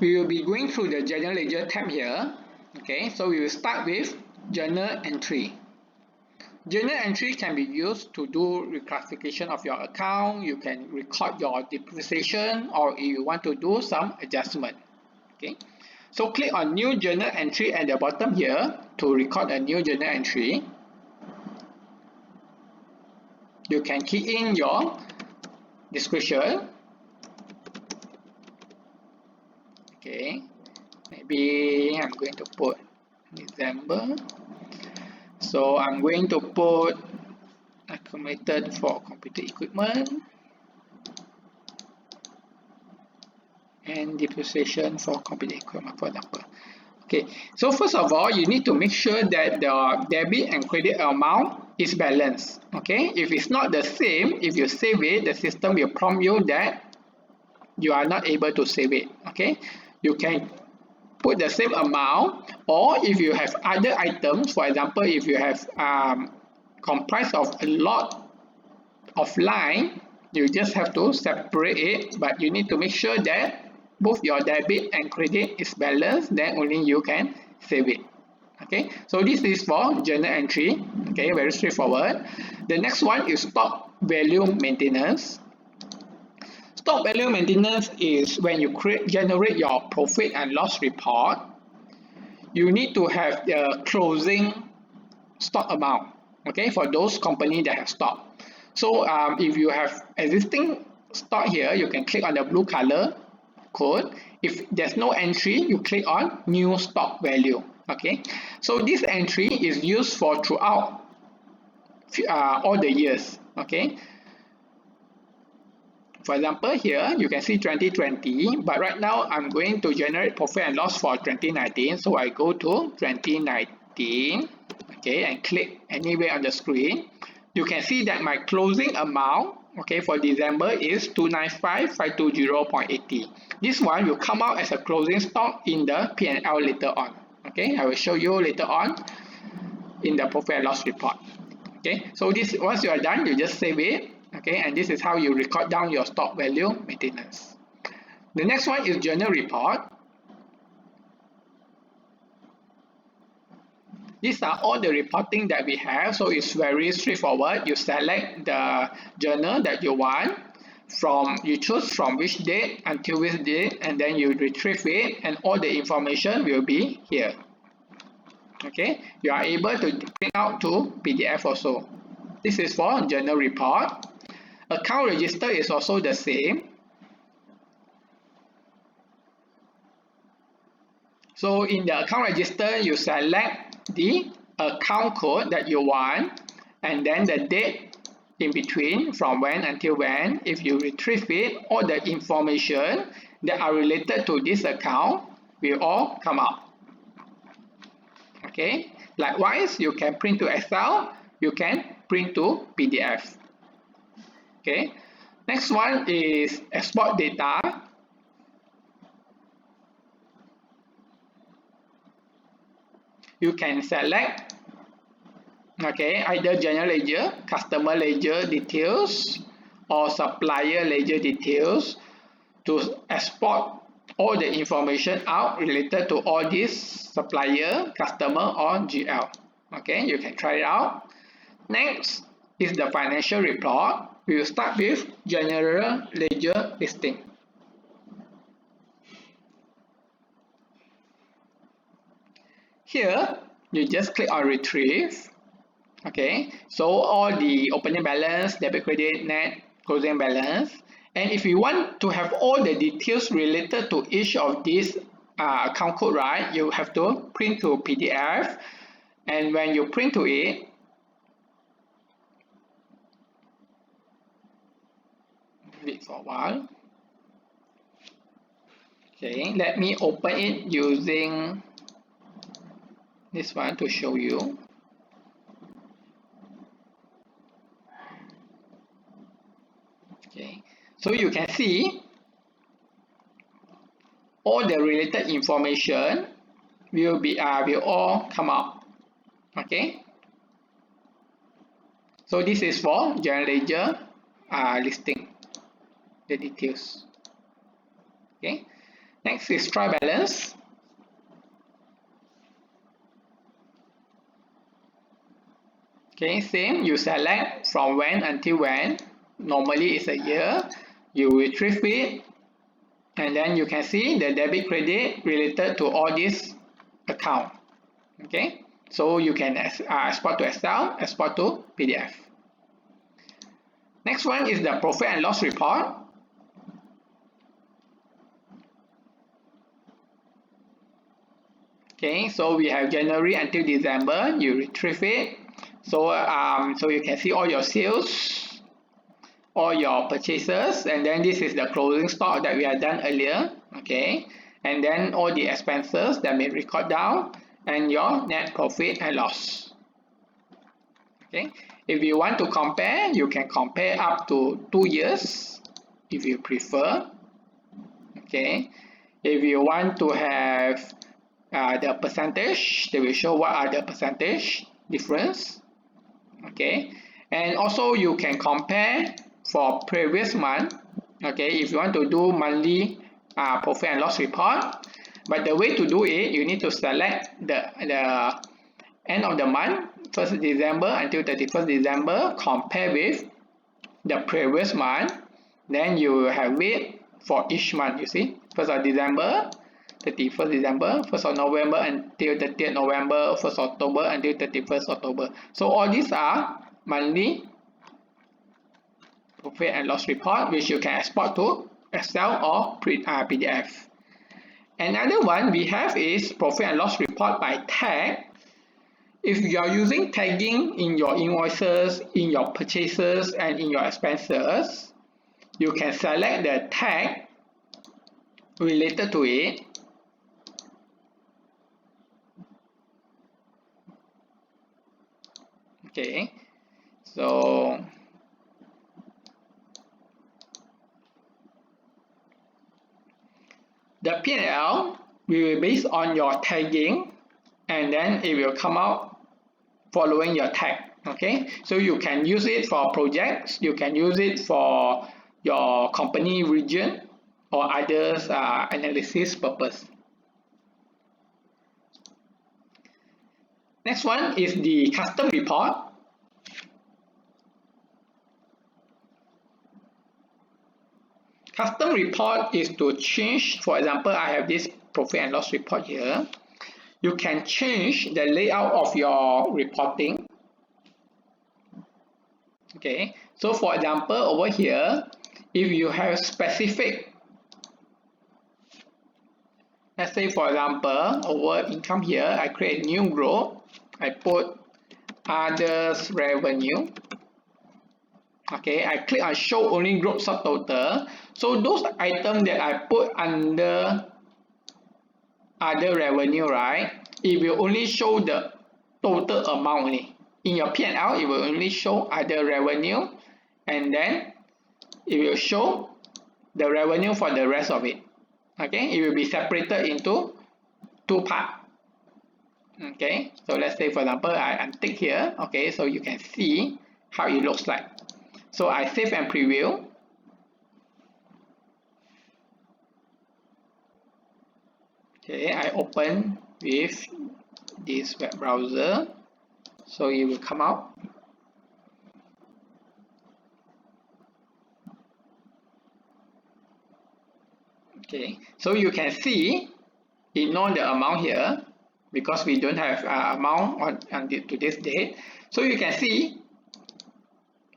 We will be going through the General Ledger tab here. Okay, so we will start with Journal Entry. Journal entry can be used to do reclassification of your account. You can record your depreciation, or if you want to do some adjustment. Okay, so click on New Journal Entry at the bottom here to record a new journal entry. You can key in your description. Okay, maybe I'm going to put December. So I'm going to put accumulated for computer equipment and depreciation for computer equipment, for example. Okay, so first of all, you need to make sure that the debit and credit amount is balanced. Okay, if it's not the same, if you save it, the system will prompt you that you are not able to save it. Okay, you can put the same amount, or if you have other items, for example, if you have comprised of a lot of line, you just have to separate it, but you need to make sure that both your debit and credit is balanced, then only you can save it. Okay, so this is for journal entry. Okay, very straightforward. The next one is stock value maintenance. Stock value maintenance is when you generate your profit and loss report. You need to have the closing stock amount, okay, for those companies that have stock. So if you have existing stock here, you can click on the blue color code. If there's no entry, you click on new stock value. Okay, so this entry is used for throughout all the years. Okay, for example, here you can see 2020, but right now I'm going to generate profit and loss for 2019, so I go to 2019, okay, and click anywhere on the screen. You can see that my closing amount, okay, for December is 295,520.80. This one will come out as a closing stock in the P&L later on. Okay, I will show you later on in the profit and loss report. Okay, so this, once you are done, you just save it. Okay, and this is how you record down your stock value maintenance. The next one is journal report. These are all the reporting that we have, so it's very straightforward. You select the journal that you want, you choose from which date until which date, and then you retrieve it, and all the information will be here. Okay, you are able to print out to PDF also. This is for journal report. Account register is also the same. So in the account register, you select the account code that you want, and then the date in between, from when until when. If you retrieve it, all the information that are related to this account will all come out. Okay, likewise, you can print to Excel, you can print to PDF. Okay, next one is export data. You can select, okay, either general ledger, customer ledger details, or supplier ledger details to export all the information out related to all these supplier, customer, or GL. Okay, you can try it out. Next is the financial report. We will start with general ledger listing. Here, you just click on retrieve. Okay, so all the opening balance, debit, credit, net, closing balance. And if you want to have all the details related to each of these account code, right, you have to print to PDF. And when you print to it, wait for a while. Okay, let me open it using this one to show you. Okay, so you can see all the related information will all come out. Okay, so this is for general ledger listing the details. Okay, Next is trial balance. Okay, same, you select from when until when. Normally it's a year. You retrieve it, and then you can see the debit credit related to all this account. Okay, so you can export to Excel, export to PDF. Next one is the profit and loss report. Okay, so we have January until December. You retrieve it. So you can see all your sales, all your purchases, and then this is the closing stock that we have done earlier. Okay, and then all the expenses that may record down, and your net profit and loss. Okay, if you want to compare, you can compare up to 2 years if you prefer. Okay, if you want to have the percentage, they will show what are the percentage difference. Okay, and also you can compare for previous month. Okay, if you want to do monthly profit and loss report, but the way to do it, you need to select the end of the month, 1st December until 31st December, compare with the previous month. Then you have it for each month. You see, 1st of December, 31st December, 1st of November until 30th November, 1st October until 31st October. So all these are monthly profit and loss report, which you can export to Excel or PDF. Another one we have is profit and loss report by tag. If you are using tagging in your invoices, in your purchases, and in your expenses, you can select the tag related to it. Okay, so the P&L will be based on your tagging, and then it will come out following your tag. Okay, so you can use it for projects, you can use it for your company region or others analysis purpose. Next one is the custom report. Custom report is to change, for example, I have this profit and loss report here. You can change the layout of your reporting. Okay, so for example, over here, if you have specific, let's say for example, over income here, I create a new group, I put others revenue. Okay, I click on show only group subtotal. So those items that I put under other revenue, right, it will only show the total amount only. In your P&L, it will only show other revenue, and then it will show the revenue for the rest of it. Okay, it will be separated into 2 parts. Okay, so let's say for example, I untick here. Okay, so you can see how it looks like. So I save and preview. Okay, I open with this web browser, so it will come out. Okay, so you can see, ignore the amount here because we don't have amount on to this date. So you can see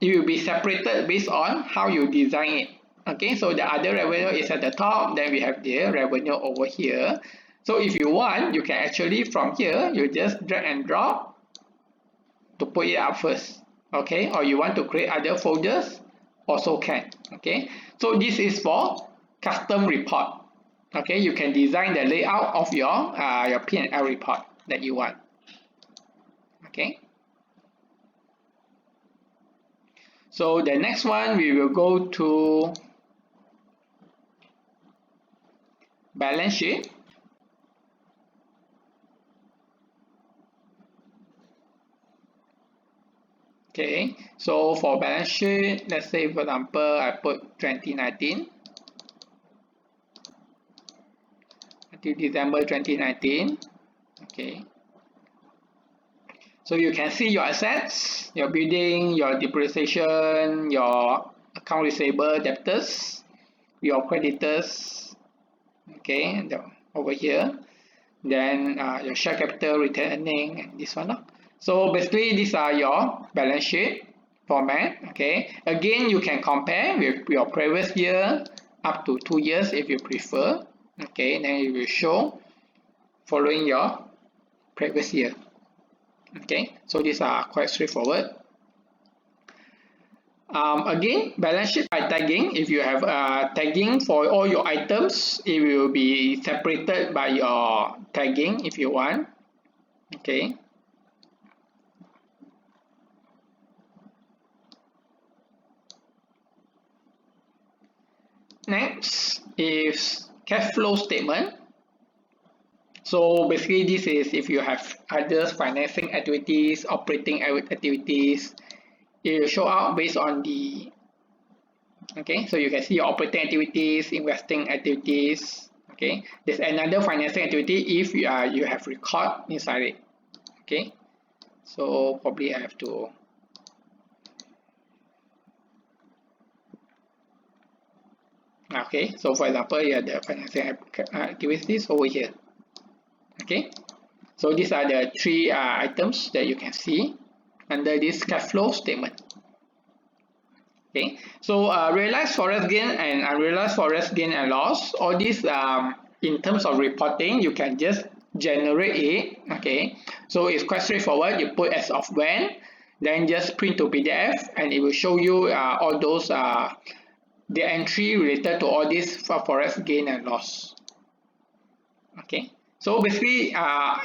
it will be separated based on how you design it. Okay, so the other revenue is at the top, then we have the revenue over here. So if you want, you can actually from here, you just drag and drop to put it up first. Okay, or you want to create other folders, also can. Okay, so this is for custom report. Okay, you can design the layout of your P&L report that you want. Okay. So the next one, we will go to balance sheet. Okay, so for balance sheet, let's say for example, I put 2019. till December 2019. Okay, so you can see your assets, your building, your depreciation, your account receivable, debtors, your creditors. Okay, and over here, then your share capital, retained earning, and this one. So basically, these are your balance sheet format. Okay, again, you can compare with your previous year up to 2 years if you prefer. Okay, then it will show following your previous year. Okay, so these are quite straightforward. Again, balance sheet by tagging. If you have tagging for all your items, it will be separated by your tagging if you want. Okay. Next is cash flow statement. So basically, this is if you have other financing activities, operating activities, it will show up based on the, okay, so you can see your operating activities, investing activities. Okay, there's another financing activity if you have record inside it. Okay, so probably I have to, okay, so for example, you have the financing activities over here. Okay, so these are the three items that you can see under this cash flow statement. Okay, so realized forex gain and unrealized forex gain and loss, all these in terms of reporting, you can just generate it. Okay, so it's quite straightforward. You put as of when, then just print to PDF, and it will show you all those the entry related to all this forex gain and loss. Okay, so basically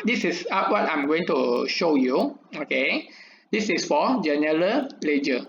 this is what I'm going to show you. Okay, this is for general ledger.